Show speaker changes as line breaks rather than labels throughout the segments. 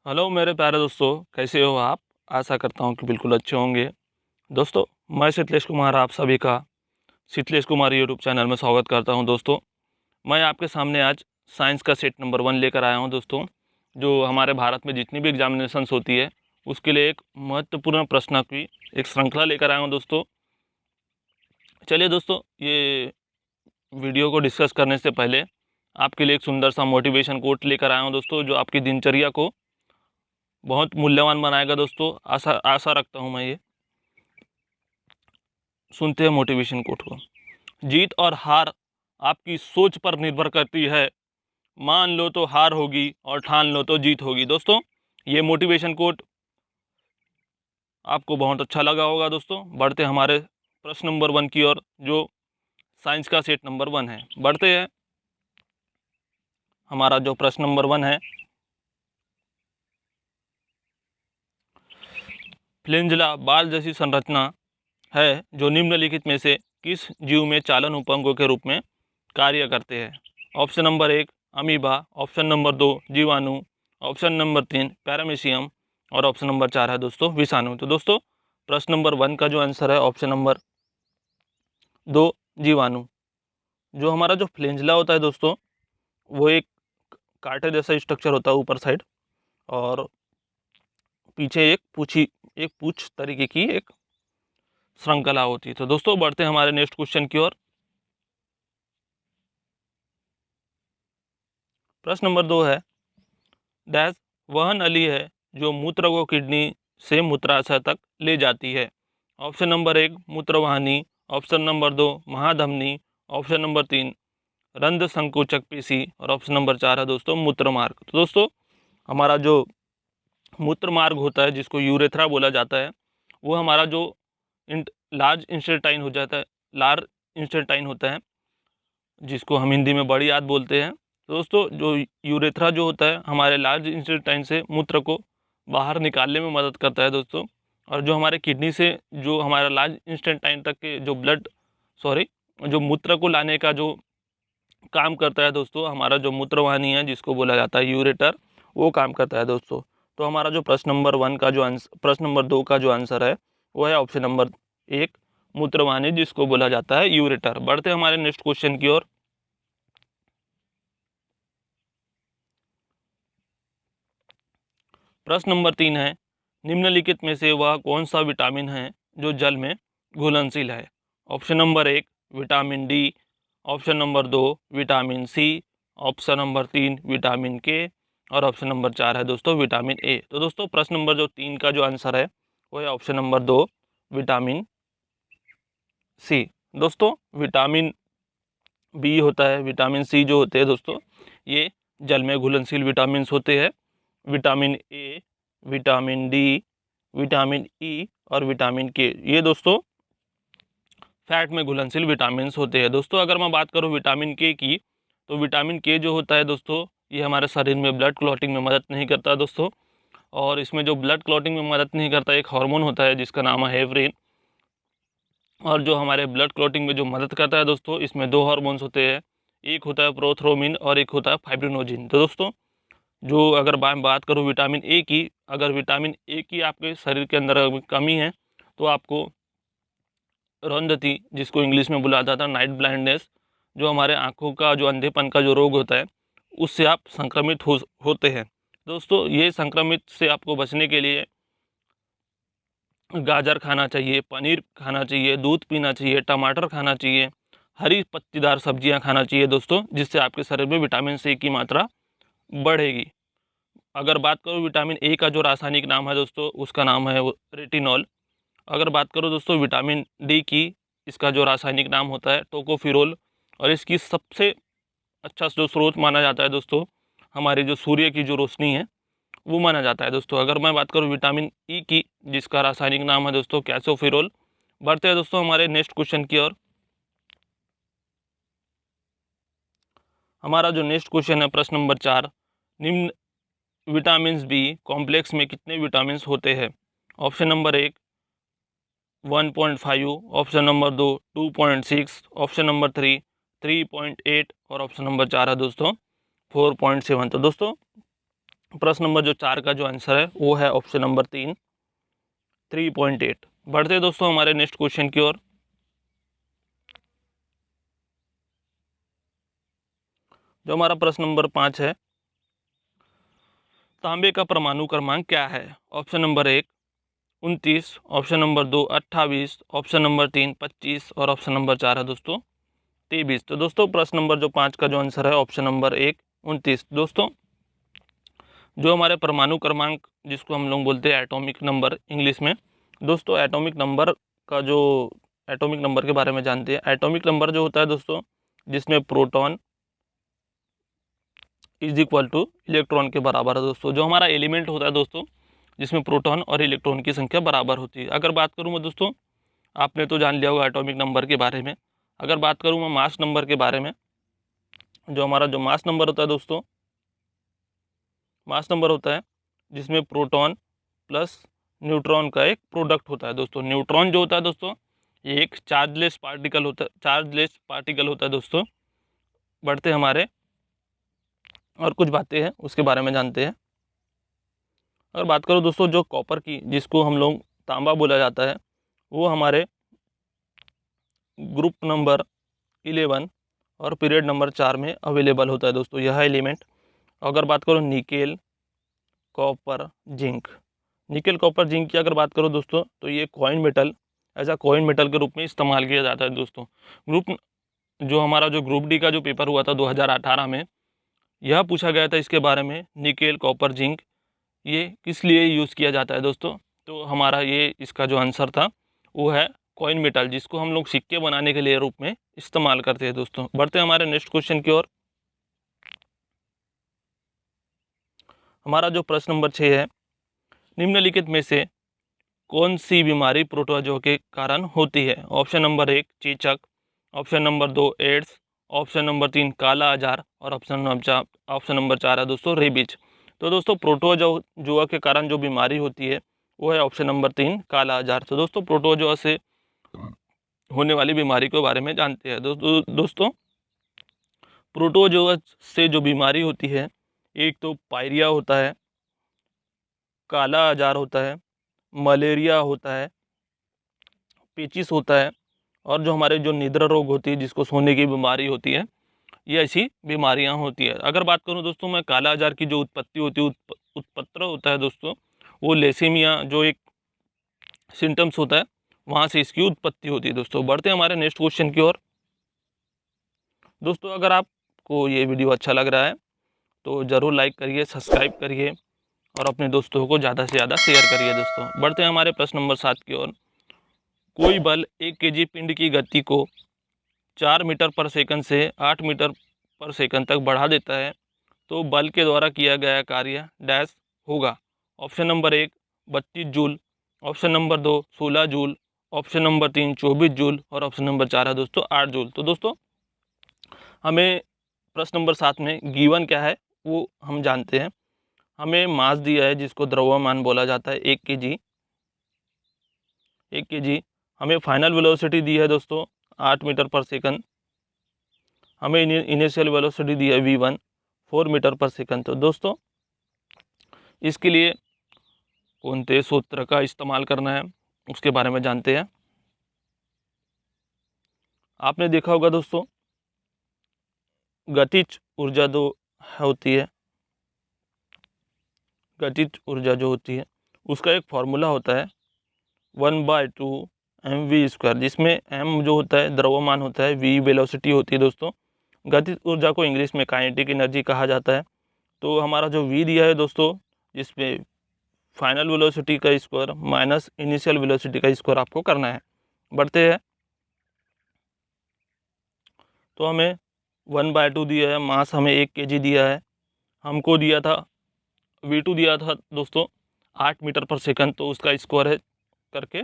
Hello मेरे प्यारे दोस्तों, कैसे हो आप। आशा करता हूँ कि बिल्कुल अच्छे होंगे। दोस्तों, मैं शीतलेश कुमार आप सभी का शीतलेश कुमार यूट्यूब चैनल में स्वागत करता हूँ। दोस्तों, मैं आपके सामने आज साइंस का सेट नंबर 1 लेकर आया हूँ। दोस्तों, जो हमारे भारत में जितनी भी एग्जामिनेशंस होती है उसके लिए एक महत्वपूर्ण प्रश्न की एक श्रृंखला लेकर आया हूँ। दोस्तों, चलिए दोस्तों, ये वीडियो को डिस्कस करने से पहले आपके लिए एक सुंदर सा मोटिवेशन कोट लेकर आया हूँ दोस्तों, जो आपकी दिनचर्या को बहुत मूल्यवान बनाएगा। दोस्तों, आशा रखता हूँ मैं। ये सुनते हैं मोटिवेशन कोट को। जीत और हार आपकी सोच पर निर्भर करती है। मान लो तो हार होगी और ठान लो तो जीत होगी। दोस्तों, ये मोटिवेशन कोट आपको बहुत अच्छा लगा होगा। दोस्तों, बढ़ते हमारे प्रश्न नंबर 1 की ओर, जो साइंस का सेट नंबर 1 है। बढ़ते हैं। हमारा जो प्रश्न नंबर 1 है, फ्लैंजिला बाल जैसी संरचना है जो निम्नलिखित में से किस जीव में चालन उपांगों के रूप में कार्य करते हैं। Option number 1 amoeba, option number 2 जीवाणु, ऑप्शन नंबर 3 पैरामीशियम और ऑप्शन नंबर 4 है दोस्तों विषाणु। तो दोस्तों, प्रश्न नंबर 1 का जो आंसर है ऑप्शन नंबर 2 जीवाणु। जो हमारा जो फ्लैंजिला होता है दोस्तों, वो एक कांटे जैसा स्ट्रक्चर होता है ऊपर साइड, और पीछे एक पूछ तरीके की एक श्रृंखला होती है। तो दोस्तों, बढ़ते हैं हमारे नेक्स्ट क्वेश्चन की ओर। प्रश्न नंबर 2 है, डैश वह नली है जो मूत्र को किडनी से मूत्राशय तक ले जाती है। ऑप्शन नंबर 1 मूत्रवाहिनी, ऑप्शन नंबर 2 महाधमनी, ऑप्शन नंबर 3 रंध्र संकोचक पेशी और ऑप्शन नंबर 4 है दोस्तों मूत्र मार्ग। तो दोस्तों, हमारा जो मूत्र मार्ग होता है, जिसको यूरेथ्रा बोला जाता है, वो हमारा जो लार्ज इंस्टेटाइन हो जाता है, लार्ज इंस्टेटाइन होता है, जिसको हम हिंदी में बड़ी आंत बोलते हैं। तो दोस्तों, जो यूरेथ्रा जो होता है हमारे लार्ज इंस्टेटाइन से मूत्र को बाहर निकालने में मदद करता है दोस्तों। और जो हमारे किडनी से जो हमारा लार्ज इंस्टेटाइन तक के जो मूत्र को लाने का जो काम करता है दोस्तों, हमारा जो मूत्रवाहिनी है जिसको बोला जाता है यूरेटर, वो काम करता है दोस्तों। तो हमारा जो प्रश्न नंबर 1 का जो आंसर, प्रश्न नंबर 2 का जो आंसर है वो है ऑप्शन नंबर 1 मूत्रवाहिनी, जिसको बोला जाता है यूरेटर। बढ़ते हमारे नेक्स्ट क्वेश्चन की ओर। प्रश्न नंबर 3 है, निम्नलिखित में से वह कौन सा विटामिन है जो जल में घुलनशील है। Option number 1 vitamin D, option number 2 vitamin C, option number 3 vitamin K और ऑप्शन नंबर 4 है दोस्तों विटामिन ए। तो दोस्तों, प्रश्न नंबर जो 3 का जो आंसर है वो है ऑप्शन नंबर 2 विटामिन सी। दोस्तों, विटामिन बी होता है, विटामिन सी जो होते हैं दोस्तों, ये जल में घुलनशील विटामिन होते हैं। Vitamin A, vitamin D, vitamin E और विटामिन के, ये दोस्तों फैट में घुलनशील विटामिन होते हैं। दोस्तों, अगर मैं बात करूं विटामिन के की, तो विटामिन के जो होता है दोस्तों, ये हमारे शरीर में ब्लड क्लॉटिंग में मदद नहीं करता दोस्तों। और इसमें जो ब्लड क्लॉटिंग में मदद नहीं करता, एक हार्मोन होता है जिसका नाम है हेवरिन। और जो हमारे ब्लड क्लॉटिंग में जो मदद करता है दोस्तों, इसमें 2 हार्मोन्स होते हैं, एक होता है प्रोथ्रोमिन और एक होता है फाइब्रिनोजिन। तो दोस्तों, जो अगर बात करूँ विटामिन ए की, अगर विटामिन ए की आपके शरीर के अंदर कमी है तो आपको रौंदती, जिसको इंग्लिश में बुलाया जाता है नाइट ब्लाइंडनेस, जो हमारे आंखों का जो अंधेपन का जो रोग होता है, उससे आप संक्रमित होते हैं। दोस्तों, ये संक्रमित से आपको बचने के लिए गाजर खाना चाहिए, पनीर खाना चाहिए, दूध पीना चाहिए, टमाटर खाना चाहिए, हरी पत्तीदार सब्जियां खाना चाहिए दोस्तों, जिससे आपके शरीर में विटामिन सी की मात्रा बढ़ेगी। अगर बात करूँ विटामिन ए का जो रासायनिक नाम है दोस्तों, उसका नाम है रेटिनॉल। अगर बात करो दोस्तों विटामिन डी की, इसका जो रासायनिक नाम होता है टोकोफिरोल। और इसकी सबसे अच्छा जो स्रोत माना जाता है दोस्तों, हमारी जो सूर्य की जो रोशनी है वो माना जाता है दोस्तों। अगर मैं बात करूँ विटामिन ई की, जिसका रासायनिक नाम है दोस्तों कैल्सियोफिरोल। बढ़ते हैं दोस्तों हमारे नेक्स्ट क्वेश्चन की ओर। हमारा जो नेक्स्ट क्वेश्चन है प्रश्न नंबर 4, निम्न विटामिन बी कॉम्प्लेक्स में कितने विटामिन होते हैं। Option number 1 1.5, option number 2 2.6, option number 3 3.8 और ऑप्शन नंबर 4 है दोस्तों 4.7। तो दोस्तों, प्रश्न नंबर जो 4 का जो आंसर है वो है ऑप्शन नंबर 3, 3.8। बढ़ते दोस्तों हमारे नेक्स्ट क्वेश्चन की ओर। जो हमारा प्रश्न नंबर 5 है, तांबे का परमाणु क्रमांक क्या है? Option number 1 29, option number 2 28, option number 3 25 और ऑप्शन नंबर 4 है दोस्तों 23। तो दोस्तों प्रश्न नंबर जो 5 का जो आंसर है ऑप्शन नंबर 1 29। दोस्तों जो हमारे परमाणु क्रमांक जिसको हम लोग बोलते हैं एटॉमिक नंबर इंग्लिश में, दोस्तों एटॉमिक नंबर का जो एटॉमिक नंबर के बारे में जानते हैं। एटॉमिक नंबर जो होता है दोस्तों, जिसमें proton is equal two electron के बराबर है दोस्तों। जो हमारा एलिमेंट होता है दोस्तों, जिसमें प्रोटॉन और इलेक्ट्रॉन की संख्या बराबर होती है। अगर बात करूँ मैं दोस्तों, आपने तो जान लिया होगा एटॉमिक नंबर के बारे में। अगर बात करूँ मैं मास नंबर के बारे में, जो हमारा जो मास नंबर होता है दोस्तों, मास नंबर होता है जिसमें प्रोटॉन प्लस न्यूट्रॉन का एक प्रोडक्ट होता है दोस्तों। न्यूट्रॉन जो होता है दोस्तों, ये एक चार्जलेस पार्टिकल होता है दोस्तों। बढ़ते हमारे और कुछ बातें हैं उसके बारे में जानते हैं। अगर बात करो दोस्तों जो कॉपर की, जिसको हम लोग तांबा बोला जाता है, वो हमारे ग्रुप नंबर 11 और पीरियड नंबर 4 में अवेलेबल होता है दोस्तों यह एलिमेंट। अगर बात करो nickel copper zinc, nickel copper zinc की अगर बात करो दोस्तों, तो ये कॉइन मेटल, ऐसा कॉइन मेटल के रूप में इस्तेमाल किया जाता है दोस्तों। जो हमारा जो ग्रुप डी का जो पेपर हुआ था 2018 में, यह पूछा गया था इसके बारे में, निकेल कॉपर जिंक ये किस लिए यूज़ किया जाता है दोस्तों। तो हमारा ये इसका जो आंसर था वो है कॉइन मेटल, जिसको हम लोग सिक्के बनाने के लिए रूप में इस्तेमाल करते हैं दोस्तों। बढ़ते हैं हमारे नेक्स्ट क्वेश्चन की ओर। हमारा जो प्रश्न नंबर 6 है, निम्नलिखित में से कौन सी बीमारी प्रोटोजोआ के कारण होती है? ऑप्शन नंबर 1 चेचक, option number 2 AIDS, option number 3 काला आजार और ऑप्शन नंबर 4 है दोस्तों रेबीज। तो दोस्तों प्रोटोजोआ के कारण जो बीमारी होती है वो है ऑप्शन नंबर 3 काला आजार। तो दोस्तों प्रोटोजोआ से होने वाली बीमारी के बारे में जानते हैं। दोस्तों प्रोटोजोआ से जो बीमारी होती है, एक तो पायरिया होता है, काला आजार होता है, मलेरिया होता है, पेचिस होता है, और जो हमारे जो निद्रा रोग होती है जिसको सोने की बीमारी होती है, ये ऐसी बीमारियां होती है। अगर बात करूं दोस्तों मैं काला आजार की जो उत्पत्ति होती है, उत्पत्र होता है दोस्तों, वो लेसीमिया जो एक सिम्टम्स होता है वहाँ से इसकी उत्पत्ति होती है दोस्तों। बढ़ते हैं हमारे नेक्स्ट क्वेश्चन की ओर। दोस्तों अगर आपको ये वीडियो अच्छा लग रहा है तो ज़रूर लाइक करिए, सब्सक्राइब करिए और अपने दोस्तों को ज़्यादा से ज़्यादा शेयर करिए दोस्तों। बढ़ते हैं हमारे प्रश्न नंबर 7 की ओर। कोई बल 1 kg पिंड की गति को 4 मीटर पर सेकंड से 8 मीटर पर सेकंड तक बढ़ा देता है, तो बल के द्वारा किया गया कार्य डैश होगा। Option number 1 32 joule, option number 2 16 joule, option number 3 24 joule और ऑप्शन नंबर 4 है दोस्तों 8 जूल। तो दोस्तों हमें प्रश्न नंबर 7 में गिवन क्या है वो हम जानते हैं। हमें मास दिया है जिसको द्रव्यमान बोला जाता है 1 kg। हमें फाइनल वेलोसिटी दी है दोस्तों 8 मीटर पर सेकंड। हमें इनिशियल वेलोसिटी दी है v1 4 मीटर पर सेकंड। तो दोस्तों इसके लिए कौन से सूत्र का इस्तेमाल करना है उसके बारे में जानते हैं। आपने देखा होगा दोस्तों गतिज ऊर्जा जो होती है, गतिज ऊर्जा जो होती है उसका एक फॉर्मूला होता है 1/2 mv², जिसमें m जो होता है द्रव्यमान होता है, v वेलोसिटी होती है दोस्तों। गतिज ऊर्जा को इंग्लिश में काइनेटिक एनर्जी कहा जाता है। तो हमारा जो v दिया है दोस्तों, जिसमें फाइनल वेलोसिटी का स्क्वायर माइनस इनिशियल वेलोसिटी का स्क्वायर आपको करना है। बढ़ते हैं तो हमें 1/2 दिया है, मास हमें 1 kg दिया है, हमको दिया था v2 दिया था दोस्तों 8 मीटर पर सेकंड, तो उसका स्क्वायर है करके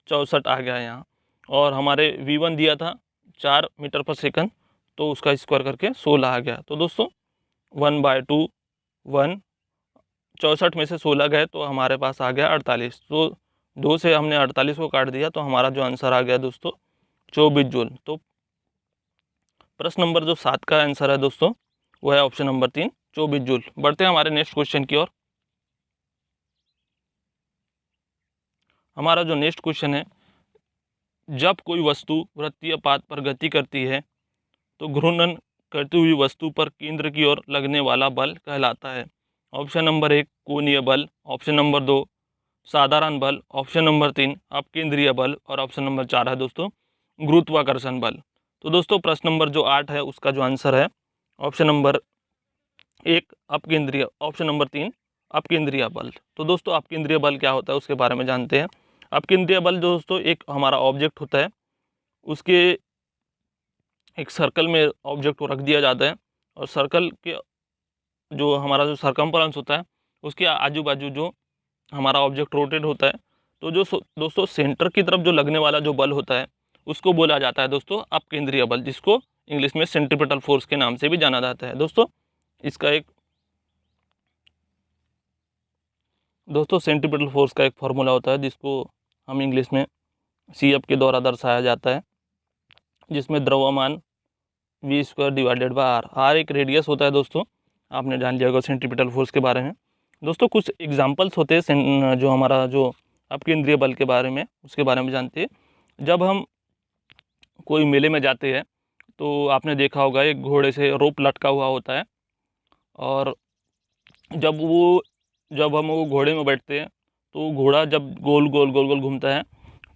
64 आ गया यहाँ। और हमारे v1 दिया था 4 मीटर पर सेकंड, तो उसका स्क्वायर करके 16 आ गया। तो दोस्तों 1/2 1 64 में से 16 गए तो हमारे पास आ गया 48। तो 2 से हमने 48 को काट दिया तो हमारा जो आंसर आ गया दोस्तों 24 जूल। तो प्रश्न नंबर जो 7 का आंसर है दोस्तों वो है ऑप्शन नंबर 3 24 जूल। बढ़ते हैं हमारे नेक्स्ट क्वेश्चन की ओर। हमारा जो नेक्स्ट क्वेश्चन है, जब कोई वस्तु वृत्तीय पाथ पर गति करती है तो घूर्णन करती हुई वस्तु पर केंद्र की ओर लगने वाला बल कहलाता है। ऑप्शन नंबर 1 कोणीय बल, ऑप्शन नंबर 2 साधारण बल, ऑप्शन नंबर 3 अपकेंद्रीय बल और ऑप्शन नंबर 4 है दोस्तों गुरुत्वाकर्षण बल। तो दोस्तों प्रश्न नंबर जो 8 है उसका जो आंसर है ऑप्शन नंबर 1 अपकेंद्रीय, ऑप्शन नंबर 3 अपकेंद्रीय बल। तो दोस्तों अपकेंद्रीय बल क्या होता है उसके बारे में जानते हैं। अपकेंद्रीय बल दोस्तों एक हमारा ऑब्जेक्ट होता है, उसके एक सर्कल में ऑब्जेक्ट को रख दिया जाता है और सर्कल के जो हमारा जो सरकमफ्रेंस होता है उसके आजू बाजू जो हमारा ऑब्जेक्ट रोटेट होता है, तो जो दोस्तों सेंटर की तरफ जो लगने वाला जो बल होता है उसको बोला जाता है दोस्तों अपकेंद्रीय बल, जिसको इंग्लिश में सेंट्रीपिटल फोर्स के नाम से भी जाना जाता है। दोस्तों इसका एक सेंट्रीपिटल फोर्स का एक फॉर्मूला होता है जिसको हम इंग्लिश में CF के द्वारा दर्शाया जाता है, जिसमें द्रव्यमान v² डिवाइडेड बाय r एक रेडियस होता है। दोस्तों आपने जान लिया होगा सेंट्रीपिटल फोर्स के बारे में। दोस्तों कुछ एग्जांपल्स होते हैं जो हमारा जो अपकेंद्रीय बल के बारे में उसके बारे में जानते हैं। जब हम कोई मेले में जाते हैं तो आपने देखा होगा एक घोड़े से रोप लटका हुआ होता है, और जब हम वो घोड़े में बैठते हैं तो घोड़ा जब गोल गोल घूमता है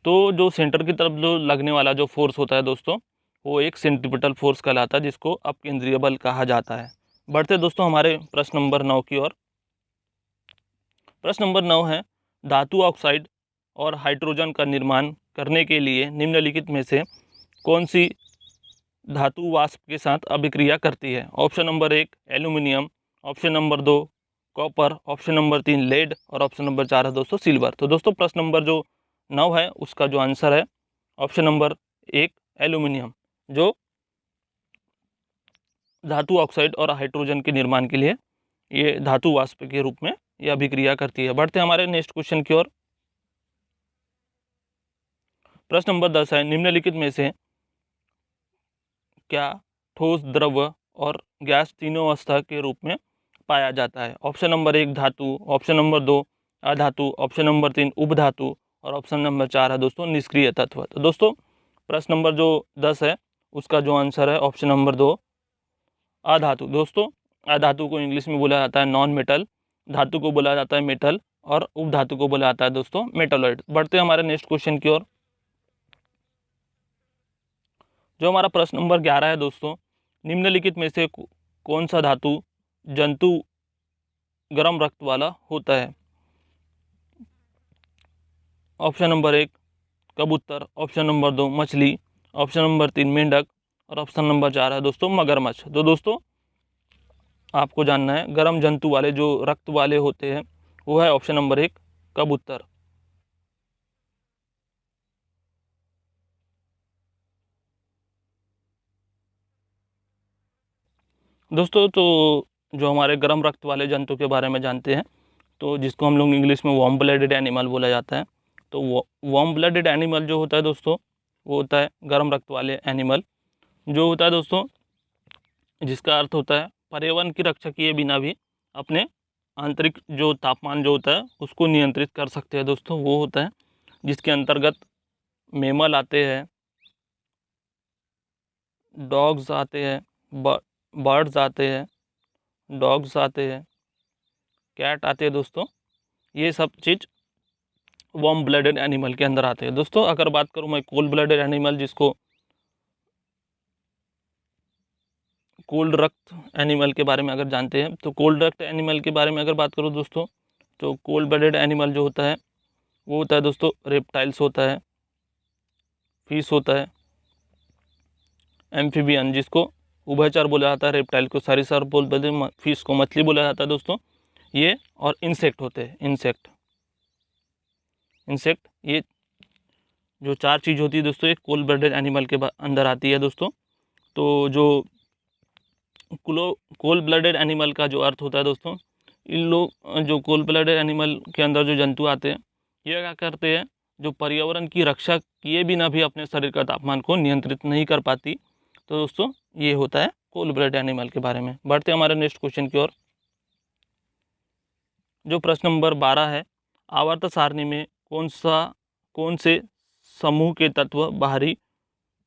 तो जो सेंटर की तरफ जो लगने वाला जो फोर्स होता है दोस्तों वो एक सेंट्रीपिटल फोर्स कहलाता है, जिसको अपकेंद्रीय बल कहा जाता है। बढ़ते दोस्तों हमारे प्रश्न नंबर 9 की ओर। प्रश्न नंबर 9 है, धातु ऑक्साइड और हाइड्रोजन का निर्माण करने के लिए निम्नलिखित में से कौन सी धातु वाष्प के साथ अभिक्रिया करती है। Option number 1 aluminium, option number 2 copper, option number 3 lead और ऑप्शन नंबर 4 है दोस्तों सिल्वर। तो दोस्तों प्रश्न नंबर जो 9 है उसका जो आंसर है ऑप्शन नंबर 1 एल्यूमिनियम, जो धातु ऑक्साइड और हाइड्रोजन के निर्माण के लिए ये धातु वाष्प के रूप में यह अभिक्रिया करती है। बढ़ते हमारे नेक्स्ट क्वेश्चन की ओर। प्रश्न नंबर 10 है, निम्नलिखित में से क्या ठोस, द्रव और गैस तीनों अवस्था के रूप में पाया जाता है। ऑप्शन नंबर 1 धातु, ऑप्शन नंबर 2 अधातु, ऑप्शन नंबर 3 उपधातु और ऑप्शन नंबर 4 है दोस्तों निष्क्रिय तत्व। तो दोस्तों प्रश्न नंबर जो 10 है उसका जो आंसर है ऑप्शन नंबर 2 अधातु। दोस्तों अधातु को इंग्लिश में बोला जाता है नॉन मेटल, धातु को बोला जाता है मेटल और उपधातु को बोला जाता है दोस्तों मेटलॉइड। बढ़ते हमारे नेक्स्ट क्वेश्चन की ओर। जो हमारा प्रश्न नंबर 11 है दोस्तों, निम्नलिखित में से कौन सा धातु जंतु गर्म रक्त वाला होता है। ऑप्शन नंबर 1 कबूतर, ऑप्शन नंबर 2 मछली, ऑप्शन नंबर 3 मेंढक और ऑप्शन नंबर 4 है दोस्तों मगरमच्छ। तो दोस्तों आपको जानना है गर्म जंतु वाले जो रक्त वाले होते हैं वो है ऑप्शन नंबर 1 कबूतर। दोस्तों तो जो हमारे गर्म रक्त वाले जंतु के बारे में जानते हैं, तो जिसको हम लोग इंग्लिश में वार्म ब्लडेड एनिमल बोला जाता है। तो वार्म ब्लडेड एनिमल जो होता है दोस्तों वो होता है गर्म रक्त वाले एनिमल, जो होता है दोस्तों जिसका अर्थ होता है पर्यावरण की रक्षा किए बिना भी अपने आंतरिक जो तापमान जो होता है उसको नियंत्रित कर सकते हैं दोस्तों। वो होता है जिसके अंतर्गत मेमल आते हैं, डॉग्स आते हैं, बर्ड्स आते हैं, डॉग्स आते हैं, कैट आते हैं दोस्तों। ये सब चीज़ वार्म ब्लडेड एनिमल के अंदर आते हैं दोस्तों। अगर बात करूँ मैं कोल्ड ब्लडेड एनिमल, जिसको कोल्ड रक्त एनिमल के बारे में अगर जानते हैं, तो कोल्ड रक्त एनिमल के बारे में अगर बात करूँ दोस्तों, तो कोल्ड ब्लडेड एनिमल जो होता है वो होता है दोस्तों रेप्टाइल्स होता है, फिश होता है, एम्फीबियन जिसको उभयचर बोला जाता है, रेप्टाइल को सरीसृप बोलते हैं, फिश को मछली बोला जाता है दोस्तों ये, और इंसेक्ट होते हैं, इंसेक्ट ये जो 4 चीज़ होती है दोस्तों एक कोल्ड ब्लडेड एनिमल के अंदर आती है दोस्तों। तो जो कोल्ड ब्लडेड एनिमल का जो अर्थ होता है दोस्तों, इन लोग जो कोल्ड ब्लडेड एनिमल के अंदर जो जंतु आते हैं ये क्या करते हैं, जो पर्यावरण की रक्षा किए बिना भी अपने शरीर का तापमान को नियंत्रित नहीं कर पाती। तो दोस्तों ये होता है कोल्ड ब्लडेड एनिमल के बारे में। बढ़ते हमारे नेक्स्ट क्वेश्चन की ओर। जो प्रश्न नंबर 12 है, आवर्त सारणी में कौन सा कौन से समूह के तत्व बाहरी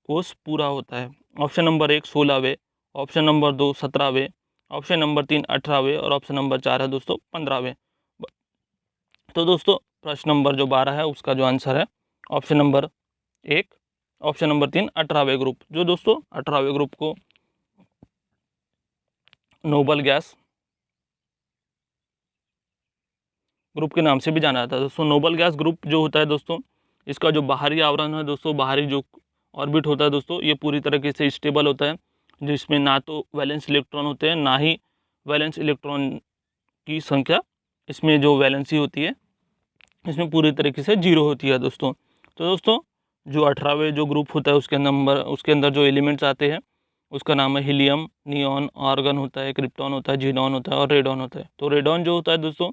कोष पूरा होता है? ऑप्शन नंबर 1 16वें, ऑप्शन नंबर 2 17वें, ऑप्शन नंबर 3 18वें और ऑप्शन नंबर 4 है दोस्तों 15वें। तो दोस्तों प्रश्न नंबर जो 12 है उसका जो आंसर है ऑप्शन नंबर 1, ऑप्शन नंबर 3 18वें ग्रुप। जो दोस्तों 18वें ग्रुप को नोबल गैस ग्रुप के नाम से भी जाना जाता है दोस्तों। नोबल गैस ग्रुप जो होता है दोस्तों, इसका जो बाहरी आवरण है दोस्तों, बाहरी जो ऑर्बिट होता है दोस्तों, ये पूरी तरीके से स्टेबल होता है, जिसमें ना तो वैलेंस इलेक्ट्रॉन होते हैं ना ही वैलेंस इलेक्ट्रॉन की संख्या, इसमें जो वैलेंसी होती है इसमें पूरी तरीके से 0 होती है दोस्तों। तो दोस्तों जो 18वें जो ग्रुप होता है उसके अंदर जो एलिमेंट्स आते हैं उसका नाम है हीलियम, नियॉन, आर्गन होता है, क्रिप्टॉन होता है, जीनॉन होता है और रेडॉन होता है। तो रेडॉन जो होता है दोस्तों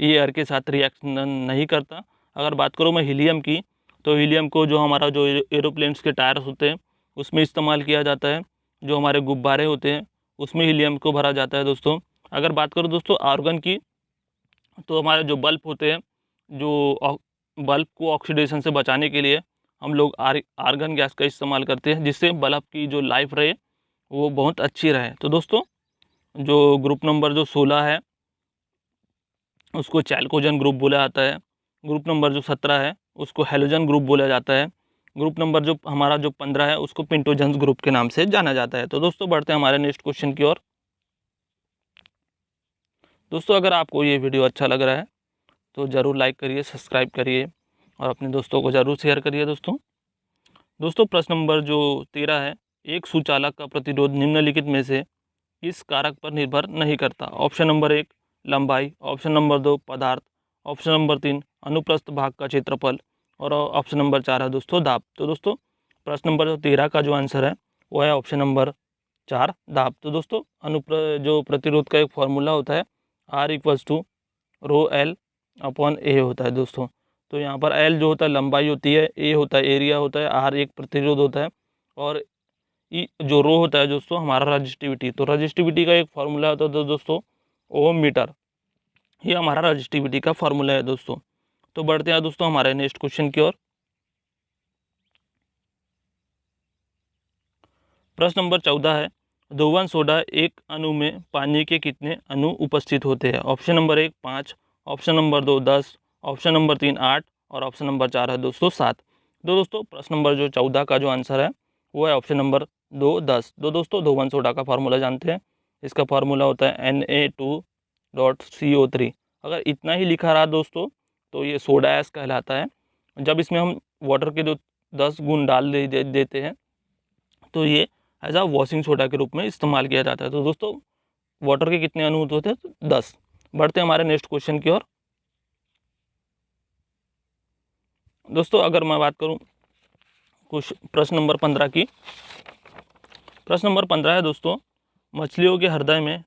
ये एयर के साथ रिएक्शन नहीं करता। अगर बात करूँ मैं हीलियम की, तो हीलियम को जो हमारा जो एरोप्लेन्स के टायर्स होते हैं उसमें इस्तेमाल किया जाता है, जो हमारे गुब्बारे होते हैं उसमें हीलियम को भरा जाता है दोस्तों। अगर बात करूँ दोस्तों आर्गन की, तो हमारे जो बल्ब होते हैं, जो बल्ब को ऑक्सीडेशन से बचाने के लिए हम लोग आर्गन गैस का इस्तेमाल करते हैं, जिससे बल्ब की जो लाइफ रहे वो बहुत अच्छी रहे। तो दोस्तों जो ग्रुप नंबर जो 16 है उसको चैल्कोजन ग्रुप बोला जाता है। ग्रुप नंबर जो 17 है उसको हेलोजन ग्रुप बोला जाता है। ग्रुप नंबर जो हमारा जो 15 है उसको पिंटोजन ग्रुप के नाम से जाना जाता है। तो दोस्तों बढ़ते हैं हमारे नेक्स्ट क्वेश्चन की ओर। दोस्तों अगर आपको ये वीडियो अच्छा लग रहा है तो ज़रूर लाइक करिए, सब्सक्राइब करिए और अपने दोस्तों को ज़रूर शेयर करिए दोस्तों प्रश्न नंबर जो 13 है, एक सुचालक का प्रतिरोध निम्नलिखित में से किस कारक पर निर्भर नहीं करता? ऑप्शन नंबर 1 लंबाई, ऑप्शन नंबर 2 पदार्थ, ऑप्शन नंबर 3 अनुप्रस्थ भाग का क्षेत्रफल और ऑप्शन नंबर 4 है दोस्तों दाब। तो दोस्तों प्रश्न नंबर 13 का जो आंसर है वो है ऑप्शन नंबर 4 दाब। तो दोस्तों जो प्रतिरोध का एक फॉर्मूला होता है R=ρL/A होता है दोस्तों। तो यहाँ पर L जो होता है लंबाई होती है, A होता है एरिया होता है, R एक प्रतिरोध होता है और जो रो होता है दोस्तों हमारा रजिस्टिविटी। तो रजिस्टिविटी का एक फार्मूला होता है दोस्तों ओम मीटर, ये हमारा रजिस्टिविटी का फार्मूला है दोस्तों। तो बढ़ते हैं दोस्तों हमारे नेक्स्ट क्वेश्चन की ओर। प्रश्न नंबर 14 है, धोवन सोडा एक अणु में पानी के कितने अणु उपस्थित होते हैं? Option number 1 5, option number 2 10, option number 3 8 और ऑप्शन नंबर 4 है दोस्तों 7। तो दोस्तों प्रश्न नंबर जो 14 का जो आंसर है वो है ऑप्शन नंबर 2 10। तो दोस्तों धोवन सोडा का फार्मूला जानते हैं, इसका फार्मूला होता है Na2.CO3। अगर इतना ही लिखा रहा दोस्तों तो ये सोडा ऐश कहलाता है। जब इसमें हम वाटर के जो 10 गुण डाल देते हैं तो ये एज आ वॉशिंग सोडा के रूप में इस्तेमाल किया जाता है। तो दोस्तों वाटर के कितने अणु होते हैं? तो 10। बढ़ते हैं हमारे नेक्स्ट क्वेश्चन की ओर। दोस्तों अगर मैं बात करूं कुछ प्रश्न नंबर 15 की, प्रश्न नंबर 15 है दोस्तों, मछलियों के हृदय में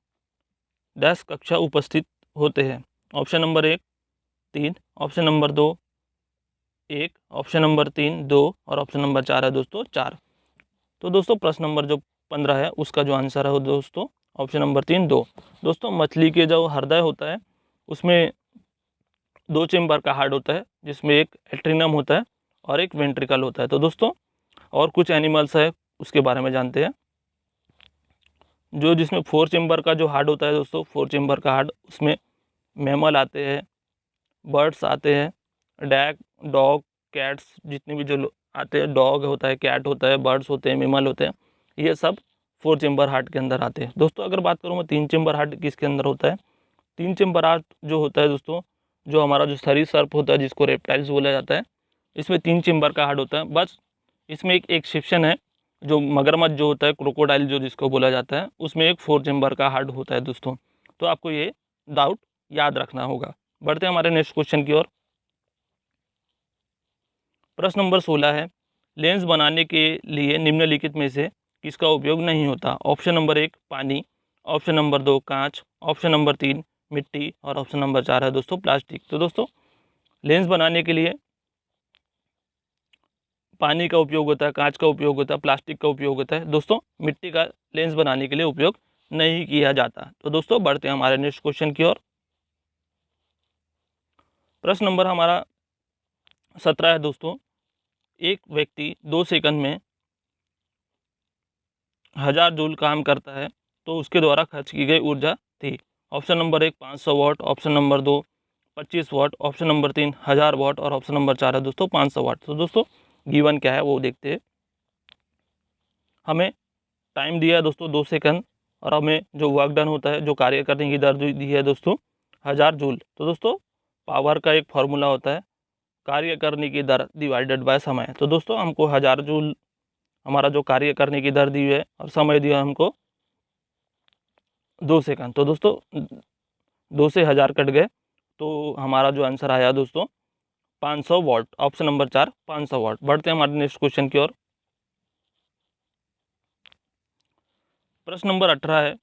डैश कक्षा उपस्थित होते हैं? Option number 1 3, option number 2 1, option number 3 2 और ऑप्शन नंबर 4 है दोस्तों 4। तो दोस्तों प्रश्न नंबर जो 15 है उसका जो आंसर है दोस्तों ऑप्शन नंबर 3 2। दोस्तों मछली के जो हृदय होता है उसमें 2 चेम्बर का हार्ट होता है, जिसमें एक एट्रिनम होता है और एक वेंट्रिकल होता है। तो दोस्तों और कुछ एनिमल्स है उसके बारे में जानते हैं, जो जिसमें 4 चेम्बर का जो हार्ट होता है दोस्तों, 4 चेम्बर का हार्ट, उसमें मैमल आते हैं, बर्ड्स आते हैं, डॉग, कैट्स, जितने भी जो आते हैं, डॉग होता है, कैट होता है, बर्ड्स होते हैं, मैमल होते हैं, ये सब 4 चेम्बर हार्ट के अंदर आते हैं। दोस्तों अगर बात करूँ मैं 3 चेम्बर हार्ट किसके अंदर होता है? 3 चेम्बर हार्ट जो होता है दोस्तों, जो हमारा जो सरीसृप होता है जिसको रेप्टाइल्स बोला जाता है, इसमें 3 चेम्बर का हार्ट होता है। बस इसमें एक एक्सेप्शन है, जो मगरमच्छ जो होता है, क्रोकोडाइल जो जिसको बोला जाता है, उसमें एक 4 चेम्बर का हार्ट होता है दोस्तों। तो आपको ये डाउट याद रखना होगा। बढ़ते हैं हमारे नेक्स्ट क्वेश्चन की ओर। प्रश्न नंबर 16 है, लेंस बनाने के लिए निम्नलिखित में से किसका उपयोग नहीं होता? ऑप्शन नंबर 1 पानी, ऑप्शन नंबर 2 कांच, ऑप्शन नंबर 3 मिट्टी और ऑप्शन नंबर 4 है दोस्तों प्लास्टिक। तो दोस्तों लेंस बनाने के लिए पानी का उपयोग होता है, कांच का उपयोग होता है, प्लास्टिक का उपयोग होता है। दोस्तों मिट्टी का लेंस बनाने के लिए उपयोग नहीं किया जाता। तो दोस्तों बढ़ते हैं हमारे नेक्स्ट क्वेश्चन की ओर। प्रश्न नंबर हमारा 17 है दोस्तों, एक व्यक्ति 2 सेकंड में 1000 जूल काम करता है तो उसके द्वारा खर्च की गई ऊर्जा थी। ऑप्शन नंबर 1 500 वाट, ऑप्शन नंबर 2 25 वाट, ऑप्शन नंबर 3 1000 वाट और ऑप्शन नंबर 4 है दोस्तों 500 वाट। तो दोस्तों गिवन क्या है वो देखते हैं। हमें टाइम दिया है दोस्तों 2 सेकंड और हमें जो वर्क डन होता है, जो कार्य करने की दर दी है दोस्तों 1000 जूल। तो दोस्तों पावर का एक फॉर्मूला होता है कार्य करने की दर डिवाइडेड बाय समय। तो दोस्तों हमको 1000 जूल हमारा जो कार्य करने की दर दी है और समय दिया हमको 2 सेकंड। तो दोस्तों 2 से 1000 कट गए तो हमारा जो आंसर आया दोस्तों 500 वाट, ऑप्शन नंबर 4 500 वाट। बढ़ते हैं हमारे नेक्स्ट क्वेश्चन की ओर। प्रश्न नंबर 18 है,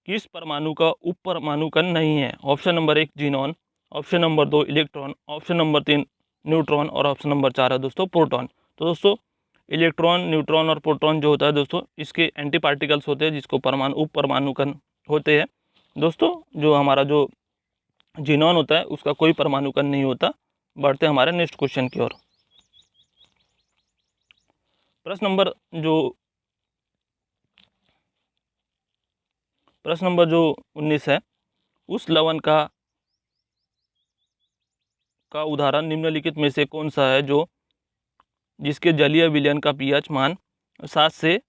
किस परमाणु का उप परमाणु कण नहीं है? Option number 1 xenon, option number 2 electron, option number 3 neutron और ऑप्शन नंबर 4 है दोस्तों प्रोटॉन। तो दोस्तों इलेक्ट्रॉन, न्यूट्रॉन और प्रोटॉन जो होता है दोस्तों इसके एंटी पार्टिकल्स होते हैं जिसको परमाणु उप परमाणु कण होते हैं। दोस्तों जो हमारा जो जीनॉन होता है उसका कोई परमाणु कण नहीं होता। बढ़ते हैं हमारे नेक्स्ट क्वेश्चन की ओर। प्रश्न नंबर जो 19 है, उस लवण का उदाहरण निम्नलिखित में से कौन सा है जो जिसके जलीय विलयन का पीएच मान 7 से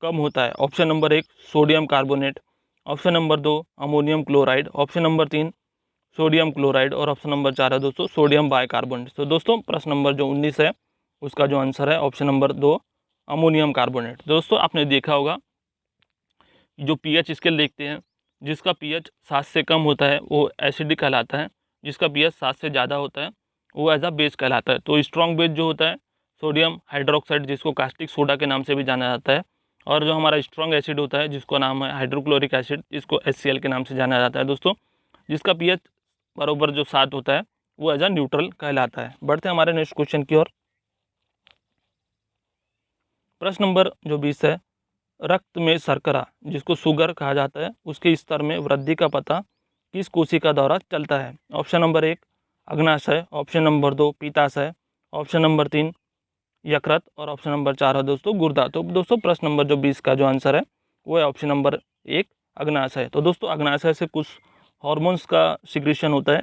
कम होता है? Option number 1 sodium carbonate, option number 2 ammonium chloride, option number 3 sodium chloride और ऑप्शन नंबर 4 है दोस्तों सोडियम बाइकार्बोनेट। तो दोस्तों प्रश्न नंबर जो 19 है उसका जो आंसर है ऑप्शन नंबर 2 अमोनियम कार्बोनेट। दोस्तों आपने देखा होगा जो पीएच स्केल देखते हैं, जिसका पीएच 7 से कम होता है वो एसिडिक कहलाता है, जिसका पीएच 7 से ज़्यादा होता है वो एज अ बेस कहलाता है। तो स्ट्रॉन्ग बेस जो होता है सोडियम हाइड्रोक्साइड, जिसको कास्टिक सोडा के नाम से भी जाना जाता है, और जो हमारा स्ट्रॉन्ग एसिड होता है जिसको नाम है हाइड्रोक्लोरिक एसिड, जिसको HCl के नाम से जाना जाता है दोस्तों, जिसका पीएच बराबर जो 7 होता है वो एज अ न्यूट्रल कहलाता है। बढ़ते हैं हमारे नेक्स्ट क्वेश्चन की ओर। प्रश्न नंबर जो 20 है, रक्त में शर्करा जिसको शुगर कहा जाता है उसके स्तर में वृद्धि का पता किस कोशिका द्वारा चलता है? ऑप्शन नंबर 1 अग्नाशय, ऑप्शन नंबर 2 पीताशय, ऑप्शन नंबर 3 यकृत और ऑप्शन नंबर 4 है दोस्तों गुर्दा। तो दोस्तों प्रश्न नंबर जो 20 का जो आंसर है वो है ऑप्शन नंबर 1 अग्नाशय। तो दोस्तों अग्नाशय से कुछ हॉर्मोन्स का सिक्रेशन होता है,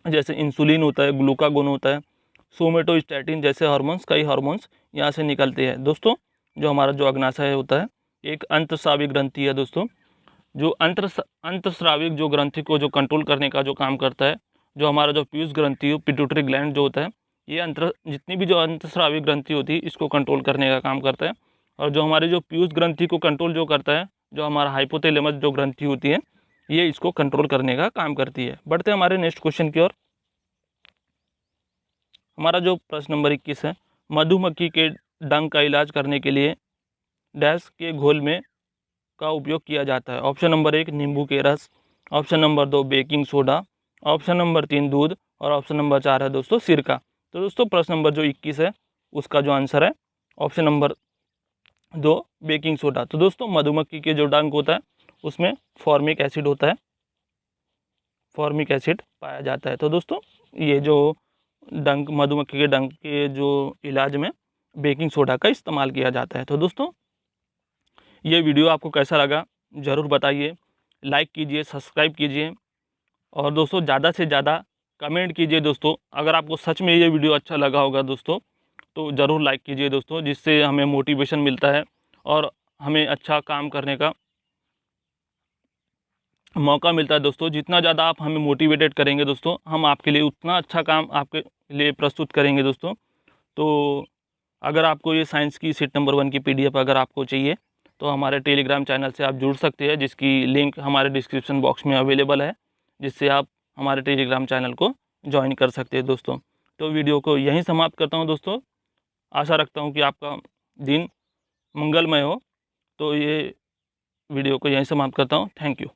जैसे इंसुलिन होता है, ग्लूकागोन होता है, सोमेटोस्टैटिन जैसे हॉर्मोन्स, कई हॉर्मोन्स यहाँ से निकलते हैं। दोस्तों जो हमारा जो अग्नाशय होता है एक अंतस्रावी ग्रंथि है दोस्तों, जो अंतस्राविक जो ग्रंथि को जो कंट्रोल करने का जो काम करता है, जो हमारा जो पीयूष ग्रंथि पिट्यूटरी ग्लैंड जो होता है, ये जितनी भी जो अंतस्राविक ग्रंथि होती है इसको कंट्रोल करने का काम करता है। और जो हमारी जो पीयूष ग्रंथि को कंट्रोल जो करता है, जो हमारा हाइपोथैलेमस जो ग्रंथि होती है, ये इसको कंट्रोल करने का काम करती है। बढ़ते हैं हमारे नेक्स्ट क्वेश्चन की ओर। हमारा जो प्रश्न नंबर 21 है, मधुमक्खी के डंक का इलाज करने के लिए डैश के घोल में का उपयोग किया जाता है? ऑप्शन नंबर 1 नींबू के रस, option number 2 baking soda, option number 3 दूध और ऑप्शन नंबर 4 है दोस्तों सिरका। तो दोस्तों प्रश्न नंबर जो 21 है उसका जो आंसर है ऑप्शन नंबर 2 बेकिंग सोडा। तो दोस्तों मधुमक्खी के जो डंक होता है उसमें फॉर्मिक एसिड होता है, फॉर्मिक एसिड पाया जाता है। तो दोस्तों ये जो डंक मधुमक्खी के डंक के जो इलाज में बेकिंग सोडा का इस्तेमाल किया जाता है। तो दोस्तों ये वीडियो आपको कैसा लगा ज़रूर बताइए, लाइक कीजिए, सब्सक्राइब कीजिए और दोस्तों ज़्यादा से ज़्यादा कमेंट कीजिए दोस्तों। अगर आपको सच में ये वीडियो अच्छा लगा होगा दोस्तों तो ज़रूर लाइक कीजिए दोस्तों, जिससे हमें मोटिवेशन मिलता है और हमें अच्छा काम करने का मौका मिलता है दोस्तों। जितना ज़्यादा आप हमें मोटिवेटेड करेंगे दोस्तों, हम आपके लिए उतना अच्छा काम आपके लिए प्रस्तुत करेंगे दोस्तों। तो अगर आपको ये साइंस की सीट नंबर 1 की PDF अगर आपको चाहिए तो हमारे टेलीग्राम चैनल से आप जुड़ सकते हैं, जिसकी लिंक हमारे डिस्क्रिप्शन बॉक्स में अवेलेबल है, जिससे आप हमारे टेलीग्राम चैनल को ज्वाइन कर सकते हैं दोस्तों। तो वीडियो को यहीं समाप्त करता हूँ दोस्तों। आशा रखता हूँ कि आपका दिन मंगलमय हो। तो ये वीडियो को यहीं समाप्त करता हूँ। Thank you.